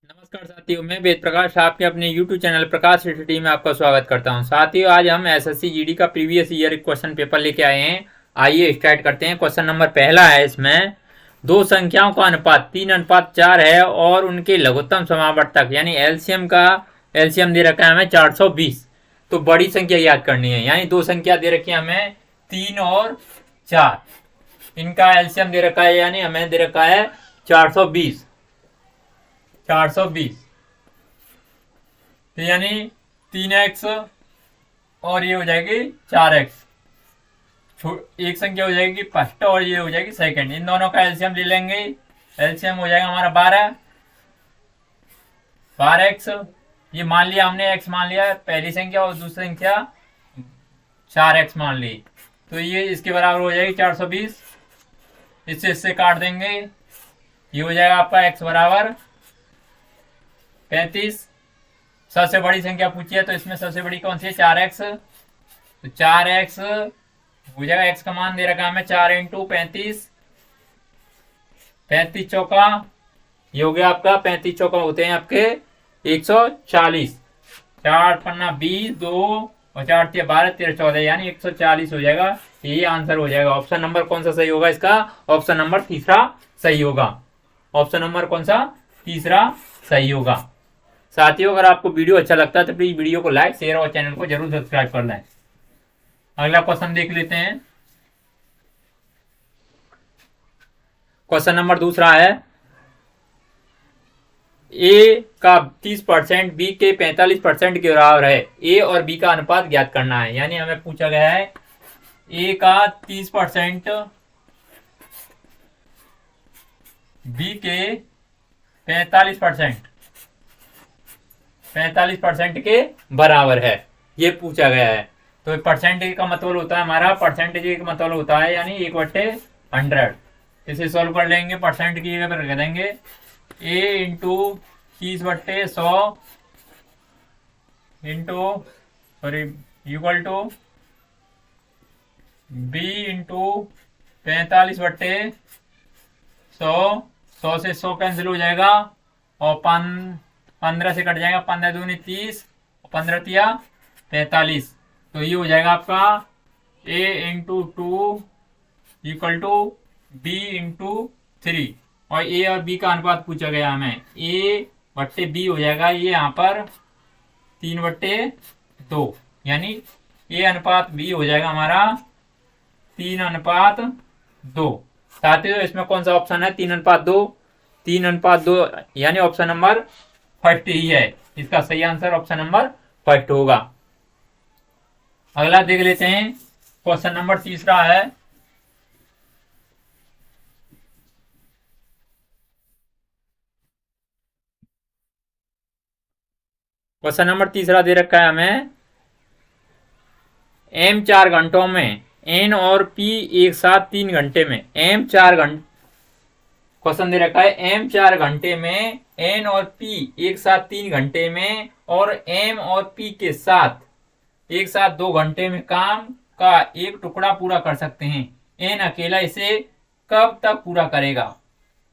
नमस्कार साथियों, मैं वेद प्रकाश आपके अपने YouTube चैनल प्रकाश स्टडी में आपका स्वागत करता हूं। साथियों, आज हम एसएससी जीडी का प्रीवियस ईयर क्वेश्चन पेपर लेके आए हैं। आइए स्टार्ट करते हैं। क्वेश्चन नंबर पहला है, इसमें दो संख्याओं का अनुपात 3:4 है और उनके लघुत्तम समावर्तक यानी एलसीएम का एलसीएम दे रखा है हमें 420। तो बड़ी संख्या याद करनी है, यानी दो संख्या दे रखी है हमें 3 और 4, इनका एलसीएम दे रखा है यानी हमें दे रखा है 420। तो यानी 3x और ये हो जाएगी 4x। एक संख्या हो जाएगी फर्स्ट और ये हो जाएगी सेकंड। इन दोनों का एलसीएम ले लेंगे। एलसीएम हो जाएगा हमारा 12x। ये मान लिया हमने, x मान लिया पहली संख्या और दूसरी संख्या 4x मान ली। तो ये इसके बराबर हो जाएगी 420। इससे काट देंगे, ये हो जाएगा आपका x बराबर 35। सबसे बड़ी संख्या पूछी है तो इसमें सबसे बड़ी कौन सी है? 4x। तो 4x हो जाएगा, x का मान दे रखा है हमें 4 इंटू 35। 35 चौका, ये हो गया आपका 35 चौका होते हैं आपके 140। 4 पन्ना 20, 2 और 4 3 12 13 14 यानी 140 हो जाएगा। यही आंसर हो जाएगा। ऑप्शन नंबर कौन सा सही होगा इसका? ऑप्शन नंबर तीसरा सही होगा। ऑप्शन नंबर कौन सा? तीसरा सही होगा। साथियों, अगर आपको वीडियो अच्छा लगता है तो प्लीज वीडियो को लाइक शेयर और चैनल को जरूर सब्सक्राइब कर लें। अगला क्वेश्चन देख लेते हैं। क्वेश्चन नंबर दूसरा है, ए का 30% बी के 45% के बराबर है। ए और बी का अनुपात ज्ञात करना है। यानी हमें पूछा गया है ए का 30% बी के 45% के बराबर है, ये पूछा गया है। तो परसेंटेज का मतलब होता है हमारा, परसेंटेज का मतलब होता है यानी 1/100। इसे सॉल्व कर लेंगे। परसेंट की जगह पर रख देंगे a into 30/100 into equal to b into 45/100। 100 से 100 कैंसिल हो जाएगा और 15 से कट जाएगा। 15 दूनी 30, 15 तिया 45। तो ये हो जाएगा आपका a into 2 equal to b into 3। और a और b का अनुपात पूछा गया हमें, a/b हो जाएगा ये यहाँ पर 3/2 यानी a अनुपात b हो जाएगा हमारा 3:2। साथियों, इसमें कौन सा ऑप्शन है? 3:2। 3:2 यानी ऑप्शन नंबर फर्स्ट ही है। इसका सही आंसर ऑप्शन नंबर फर्स्ट होगा। अगला देख लेते हैं। क्वेश्चन नंबर तीसरा है, क्वेश्चन नंबर तीसरा दे रखा है हमें m 4 घंटों में n और p एक साथ 3 घंटे में। m 4 घंटे क्वेश्चन दे रखा है m 4 घंटे में n और p एक साथ 3 घंटे में और m और p के साथ एक साथ 2 घंटे में काम का एक टुकड़ा पूरा कर सकते हैं। n अकेला इसे कब तक पूरा करेगा?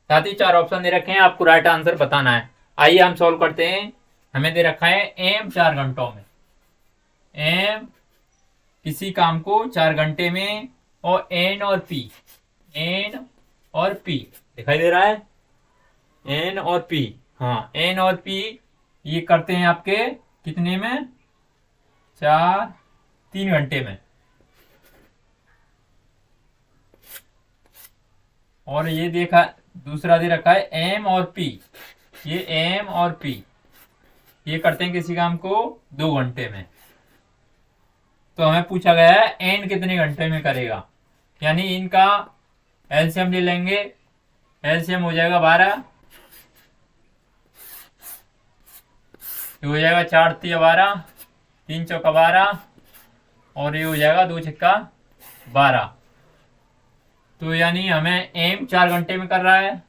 साथ ही 4 ऑप्शन दे रखे हैं, आपको राइट आंसर बताना है। आइए हम सॉल्व करते हैं। हमें दे रखा है m 4 घंटों में, m किसी काम को 4 घंटे में और n और p दिखाई दे रहा है n और p। हाँ, n और p ये करते हैं आपके कितने में? 3 घंटे में। और ये देखा दूसरा दे रखा है m और p, ये m और p ये करते हैं किसी काम को 2 घंटे में। तो हमें पूछा गया है n कितने घंटे में करेगा, यानी इनका एलसीएम ले लेंगे। एलसीएम हो जाएगा 12, ये हो जाएगा 4 तिया 12, 3 चौका 12 और ये हो जाएगा 2 छक्का 12। तो यानी हमें m 4 घंटे में कर रहा है,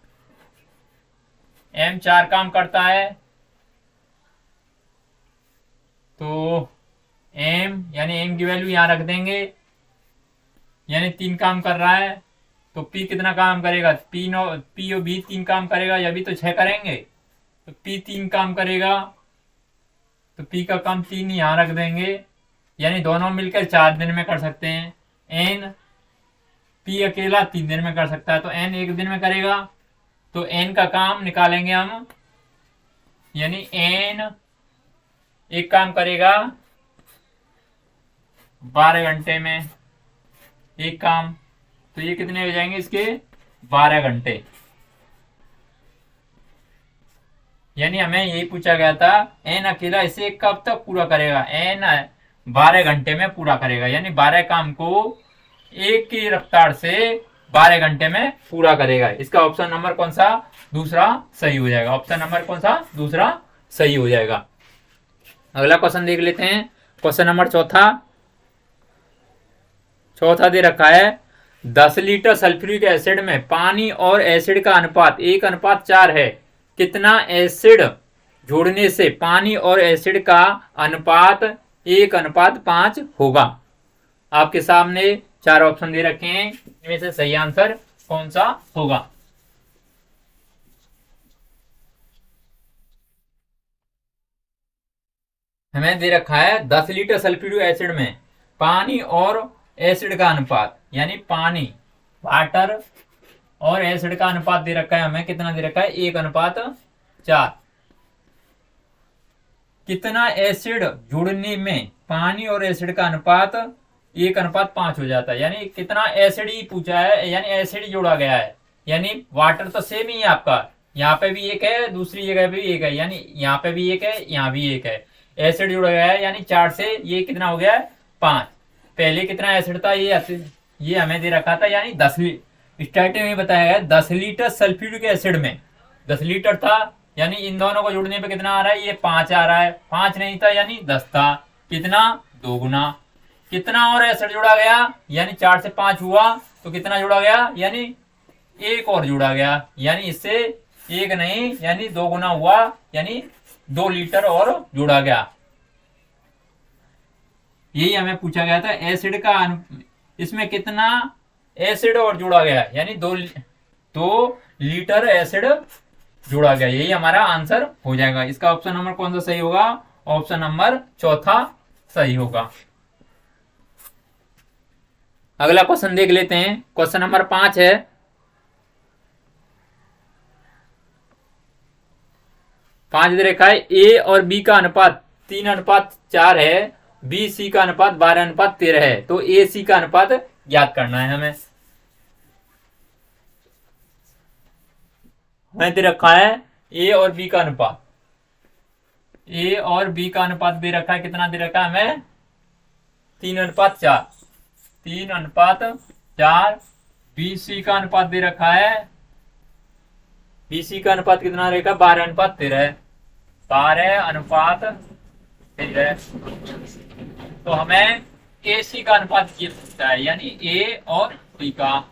m 4 काम करता है। तो m यानी m की वैल्यू यहां रख देंगे, यानी 3 काम कर रहा है। तो p कितना काम करेगा? p और b 3 काम करेगा, या भी तो 6 करेंगे। तो P 3 काम करेगा, तो P का काम 3 यहां रख देंगे, यानी दोनों मिलकर 4 दिन में कर सकते हैं। N P अकेला 3 दिन में कर सकता है, तो N 1 दिन में करेगा। तो N का काम निकालेंगे हम, यानी N एक काम करेगा 12 घंटे में एक काम, तो ये कितने हो जाएंगे इसके 12 घंटे। यानी हमें यही पूछा गया था, N अकेला इसे कब तक पूरा करेगा, N 12 घंटे में पूरा करेगा, यानी 12 काम को एक की रफ्तार से 12 घंटे में पूरा करेगा। इसका ऑप्शन नंबर कौन सा, दूसरा सही हो जाएगा। ऑप्शन नंबर कौन सा, दूसरा सही हो जाएगा। अगला क्वेश्चन देख लेते हैं, क्वेश्चन नंबर चौथा दे रखा है 10 लीटर सल्फ्यूरिक एसिड में पानी और एसिड का अनुपात 1:4 है। कितना एसिड जोड़ने से पानी और एसिड का अनुपात 1:5 होगा। आपके सामने 4 ऑप्शन दे रखे हैं, इनमें से सही आंसर कौन सा होगा। हमें दे रखा है 10 लीटर सल्फ्यूरिक एसिड में पानी और एसिड का अनुपात, यानी पानी वाटर और एसिड का अनुपात दे रखा है हमें, कितना दे रखा है 1:4। कितना एसिड जुड़ने में पानी और एसिड का अनुपात 1:5 हो जाता है, यानी कितना एसिड ही पूछा है, यानी एसिड जोड़ा गया है। यानी वाटर तो सेम ही है आपका, यहाँ पे भी एक है, दूसरी जगह पे भी एक है, यानी यहाँ पे भी एक है, यहाँ भी एक है। एसिड जुड़ा गया है, यानी 4 से ये कितना हो गया 5। पहले कितना एसिड था, ये हमें दे रखा था, यानी 10 स्टार्टिंग में बताया गया 10 लीटर सल्फ्यूरिक एसिड में 10 लीटर था, यानी इन दोनों को जोड़ने पे कितना आ रहा है, ये 5 आ रहा है। 5 नहीं था, यानी 10 था, कितना 2 गुना। कितना और एसिड जोड़ा गया, यानी 4 से 5 हुआ, तो कितना जोड़ा गया, यानी 1 और जोड़ा गया, यानी इससे 1 नहीं, यानी 2 गुना हुआ, यानी 2 लीटर और जोड़ा गया। यही हमें पूछा गया था, एसिड का इसमें कितना एसिड और जोड़ा गया, यानी 2 लीटर एसिड जोड़ा गया। यही हमारा आंसर हो जाएगा। इसका ऑप्शन नंबर कौन सा सही होगा, ऑप्शन नंबर चौथा सही होगा। अगला क्वेश्चन देख लेते हैं, क्वेश्चन नंबर 5 है 5 दे रखा है ए और बी का अनुपात 3:4 है, बी सी का अनुपात 12:13 है, तो ए सी का अनुपात ज्ञात करना है हमें। दे रखा है ए और बी का अनुपात, ए और बी का अनुपात दे रखा है, कितना दे रखा है हमें 3:4, 3:4। बी सी का अनुपात दे रखा है, बी सी का अनुपात कितना रहेगा 12:13, 12:13। तो हमें ए सी का अनुपात ये पूछता है, यानी ए और बी का।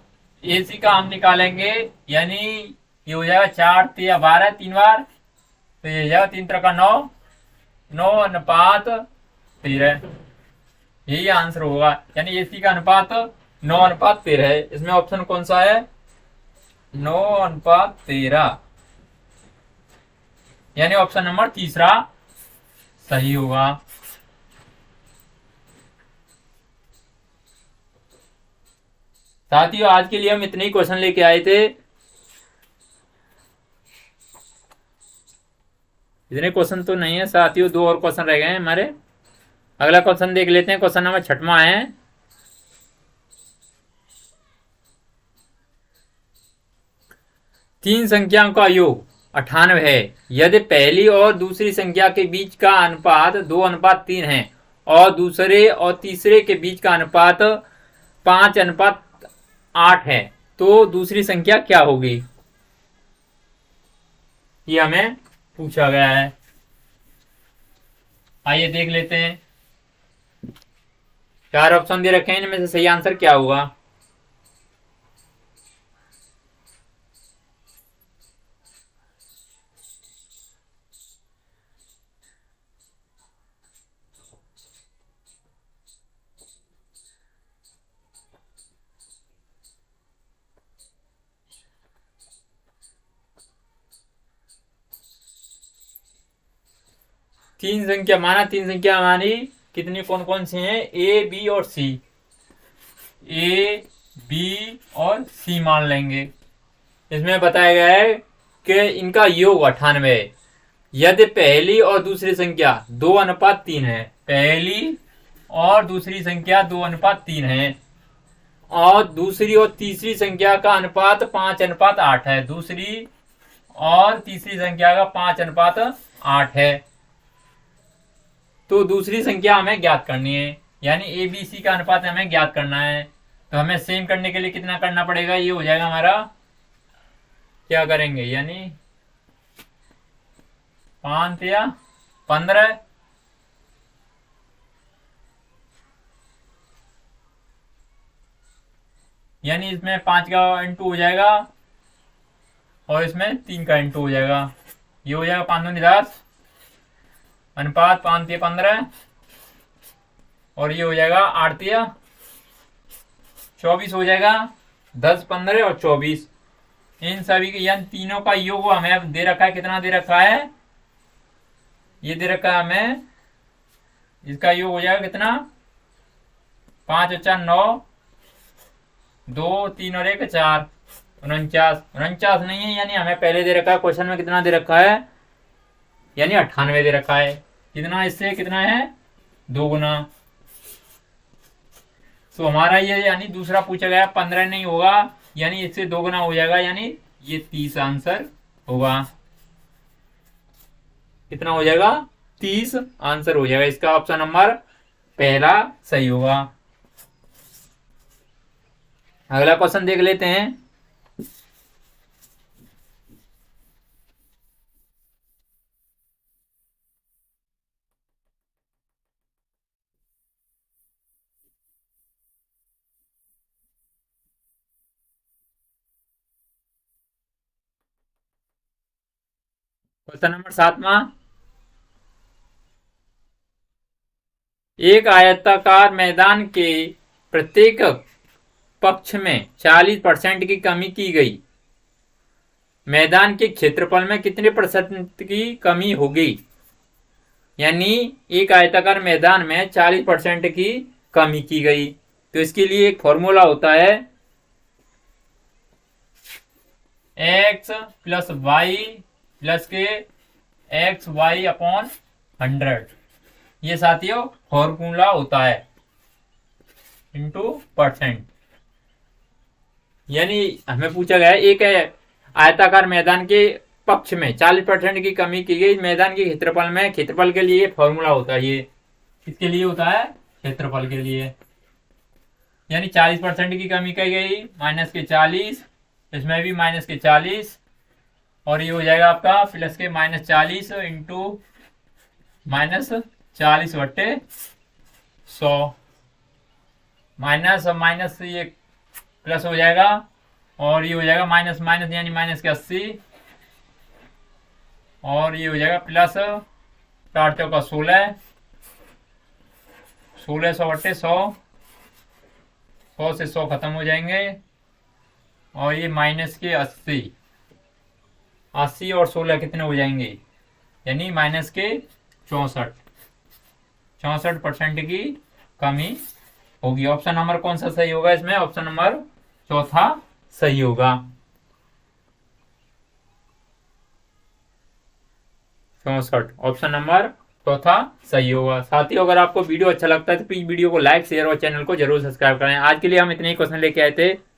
ए सी का हम निकालेंगे, यानी ये हो जाएगा 4 या 12 3 बार, तो ये हो जाएगा 3 3 का 9, 9:13। यही आंसर होगा, यानी ए सी का अनुपात 9:13 है। इसमें ऑप्शन कौन सा है, 9:13, यानी ऑप्शन नंबर तीसरा सही होगा। साथियों, आज के लिए हम इतने ही क्वेश्चन लेके आए थे। इतने क्वेश्चन तो नहीं है साथियों, 2 और क्वेश्चन रह गए हैं हमारे। अगला क्वेश्चन देख लेते हैं, क्वेश्चन नंबर 6वां है। तीन संख्याओं का योग 98 है, यदि पहली और दूसरी संख्या के बीच का अनुपात 2:3 है और दूसरे और तीसरे के बीच का अनुपात 5:8 है, तो दूसरी संख्या क्या होगी, ये हमें पूछा गया है। आइए देख लेते हैं, 4 ऑप्शन दे रखे हैं, इनमें से सही आंसर क्या होगा। तीन संख्या माना, तीन संख्या मानी, कितनी कौन कौन सी हैं, ए बी और सी, ए बी और सी मान लेंगे। इसमें बताया गया है कि इनका योग 98 है यदि पहली और दूसरी संख्या 2:3 है, पहली और दूसरी संख्या 2:3 है, और दूसरी और तीसरी संख्या का अनुपात 5:8 है, दूसरी और तीसरी संख्या का 5:8 है। तो दूसरी संख्या हमें ज्ञात करनी है, यानी ए बी सी का अनुपात हमें ज्ञात करना है। तो हमें सेम करने के लिए कितना करना पड़ेगा, ये हो जाएगा हमारा, क्या करेंगे, यानी 5 या 15, यानी इसमें 5 का इंटू हो जाएगा और इसमें 3 का इंटू हो जाएगा। ये हो जाएगा 5 दूनी 10, अनुपात 5 या 15, और ये हो जाएगा 8 या 24 हो जाएगा, 10, 15 और 24। इन सभी के यानी तीनों का योग हमें दे रखा है, कितना दे रखा है, ये दे रखा है हमें, इसका योग हो जाएगा कितना, 5 और 4 9, 2 3 और 1 4, 49। 49 नहीं है, यानी हमें पहले दे रखा है क्वेश्चन में, कितना दे रखा है, यानी 98 दे रखा है। कितना इससे कितना है, 2 गुना। तो हमारा ये यानी दूसरा पूछा गया 15 नहीं होगा, यानी इससे 2 गुना हो जाएगा, यानी ये 30 आंसर होगा। कितना हो जाएगा, 30 आंसर हो जाएगा। इसका ऑप्शन नंबर पहला सही होगा। अगला क्वेश्चन देख लेते हैं। क्वेश्चन नंबर 7वां, एक आयताकार मैदान के प्रत्येक पक्ष में 40% की कमी की गई, मैदान के क्षेत्रफल में कितने % की कमी होगी। यानी एक आयताकार मैदान में 40% की कमी की गई, तो इसके लिए एक फॉर्मूला होता है x प्लस वाई प्लस के एक्स वाई अपॉन 100, ये साथियों फॉर्मूला होता है, इंटू %। यानी हमें पूछा गया है एक आयताकार मैदान के पक्ष में 40% की कमी की गई मैदान के क्षेत्रफल में, क्षेत्रफल के लिए फॉर्मूला होता है, ये किसके लिए होता है, क्षेत्रफल के लिए। यानी 40% की कमी की गई, माइनस के 40, इसमें भी माइनस के 40, और ये हो जाएगा आपका प्लस के -40 इंटू -40/100, माइनस और माइनस ये प्लस हो जाएगा, और ये हो जाएगा माइनस माइनस यानी माइनस के 80, और ये हो जाएगा प्लस 4 चौका 16, 1600/100, 100 से 100 खत्म हो जाएंगे, और ये माइनस के 80 और 16 कितने हो जाएंगे, यानी माइनस के 64% की कमी होगी। ऑप्शन नंबर कौन सा सही होगा इसमें, ऑप्शन नंबर चौथा सही होगा। 64 ऑप्शन नंबर चौथा सही होगा। साथियों अगर आपको वीडियो अच्छा लगता है तो प्लीज वीडियो को लाइक शेयर और चैनल को जरूर सब्सक्राइब करें। आज के लिए हम इतने ही क्वेश्चन लेके आए थे।